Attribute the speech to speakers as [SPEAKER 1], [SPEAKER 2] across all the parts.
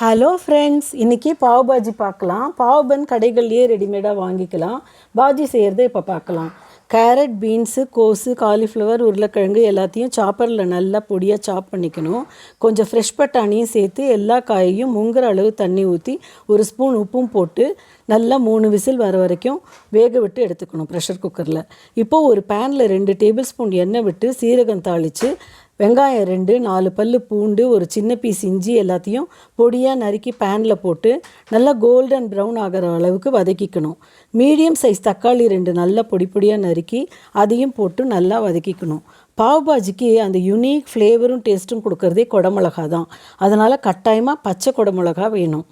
[SPEAKER 1] Hello friends, இன்றைக்கி பாவ் பாஜி பார்க்கலாம். பாவ் பன் கடைகள்லேயே ரெடிமேடாக வாங்கிக்கலாம். பாஜி செய்கிறத இப்போ பார்க்கலாம். கேரட், பீன்ஸு, கோஸு, காலிஃப்ளவர், உருளைக்கிழங்கு எல்லாத்தையும் சாப்பரில் நல்லா பொடியாக சாப் பண்ணிக்கணும். கொஞ்சம் ஃப்ரெஷ் பட்டாணியும் சேர்த்து எல்லா காயையும் முங்குற அளவு தண்ணி ஊற்றி ஒரு ஸ்பூன் உப்பும் போட்டு நல்லா 3 விசில் வர வரைக்கும் வேக விட்டு எடுத்துக்கணும் ப்ரெஷர் குக்கரில். இப்போது ஒரு பேனில் 2 டேபிள் ஸ்பூன் எண்ணெய் விட்டு சீரகம் தாளித்து வெங்காயம் 2, 4 பல் பூண்டு, ஒரு சின்ன பீஸ் இஞ்சி எல்லாத்தையும் பொடியாக நறுக்கி பேனில் போட்டு நல்லா கோல்டன் ப்ரௌன் ஆகிற அளவுக்கு வதக்கிக்கணும். மீடியம் சைஸ் தக்காளி 2 நல்லா பொடியாக நறுக்கி அதையும் போட்டு நல்லா வதக்கிக்கணும். பாவ் பாஜிக்கு அந்த யுனிக் ஃப்ளேவரும் டேஸ்ட்டும் கொடுக்குறதே குடமிளகா தான். அதனால் கட்டாயமாக பச்சை குடமிளகா வேணும்.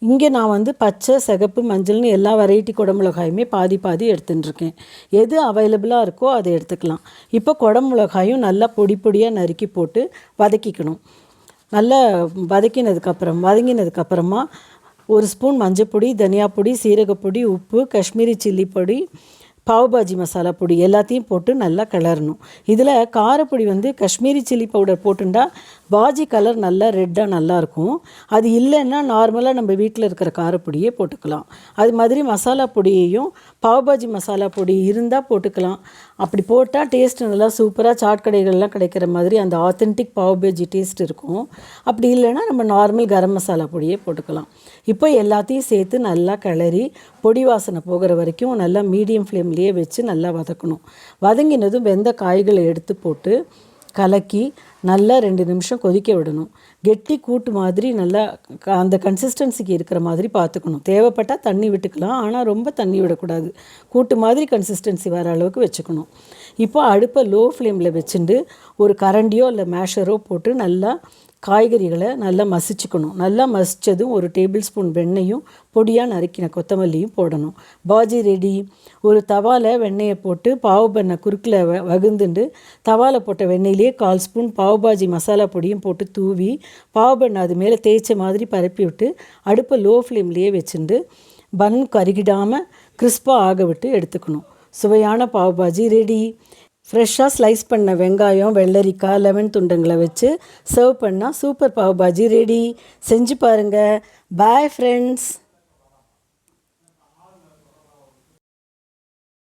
[SPEAKER 1] இங்கே நான் பச்சை, சிகப்பு, மஞ்சள்னு எல்லா வெரைட்டி குடமிளகாயுமே பாதி எடுத்துட்டுருக்கேன். எது அவைலபிளாக இருக்கோ அதை எடுத்துக்கலாம். இப்போ குடமிளகாயும் நல்லா பொடியாக நறுக்கி போட்டு வதக்கிக்கணும். நல்லா வதங்கினதுக்கப்புறமா ஒரு ஸ்பூன் மஞ்சப்பொடி, தனியாப்பொடி, சீரகப்பொடி, உப்பு, காஷ்மீரி சில்லி பொடி, பாவ் பாஜி மசாலா பொடி எல்லாத்தையும் போட்டு நல்லா கிளறணும். இதில் காரப்பொடி காஷ்மீரி சில்லி பவுடர் போட்டுண்டா பாஜி கலர் நல்லா ரெட்டாக நல்லாயிருக்கும். அது இல்லைன்னா நார்மலாக நம்ம வீட்டில் இருக்கிற காரப்பொடியே போட்டுக்கலாம். அது மாதிரி மசாலா பொடியையும் பாவ் பாஜி மசாலா பொடி இருந்தால் போட்டுக்கலாம். அப்படி போட்டால் டேஸ்ட் நல்லா சூப்பராக சாட் கடைகள்லாம் கிடைக்கிற மாதிரி அந்த ஆத்தென்டிக் பாவ் பாஜி டேஸ்ட் இருக்கும். அப்படி இல்லைன்னா நம்ம நார்மல் கரம் மசாலா பொடியே போட்டுக்கலாம். இப்போ எல்லாத்தையும் சேர்த்து நல்லா கிளறி பொடி வாசனை போகிற வரைக்கும் நல்லா மீடியம் ஃப்ளேம்லேயே வச்சு நல்லா வதக்கணும். வதங்கினதும் வெந்த காய்களை எடுத்து போட்டு கலக்கி நல்லா 2 நிமிஷம் கொதிக்க விடணும். கெட்டி கூட்டு மாதிரி நல்லா அந்த கன்சிஸ்டன்சிக்கு இருக்கிற மாதிரி பார்த்துக்கணும். தேவைப்பட்டால் தண்ணி விட்டுக்கலாம், ஆனால் ரொம்ப தண்ணி விடக்கூடாது. கூட்டு மாதிரி கன்சிஸ்டன்சி வர அளவுக்கு வச்சுக்கணும். இப்போ அடுப்பை லோ ஃப்ளேமில் வச்சுட்டு ஒரு கரண்டியோ இல்லை மேஷரோ போட்டு நல்லா காய்கறிகளை நல்லா மசிச்சுக்கணும். நல்லா மசித்ததும் ஒரு டேபிள் ஸ்பூன் வெண்ணெயும் பொடியாக நறுக்கின கொத்தமல்லியும் போடணும். பாஜி ரெடி. ஒரு தவாவில் வெண்ணெயை போட்டு பாவ் பண்ணை குறுக்கில் வகுந்துண்டு தவாவில் போட்ட வெண்ணெயிலே 1/4 ஸ்பூன் பாவ் பாஜி மசாலா பொடியும் போட்டு தூவி பாவ் பண்ணை அது மேலே தேய்ச்ச மாதிரி பரப்பி விட்டு அடுப்பை லோ ஃப்ளேம்லேயே வச்சுட்டு பன் கருகிடாமல் கிறிஸ்பாக ஆக விட்டு எடுத்துக்கணும். சுவையான பாவ் பாஜி ரெடி. ஃப்ரெஷ்ஷாக ஸ்லைஸ் பண்ண வெங்காயம், வெள்ளரிக்காய், லெமன் துண்டங்களை வச்சு சர்வ் பண்ணால் சூப்பர் பாவ் பாஜி ரெடி. செஞ்சு பாருங்கள். Bye friends.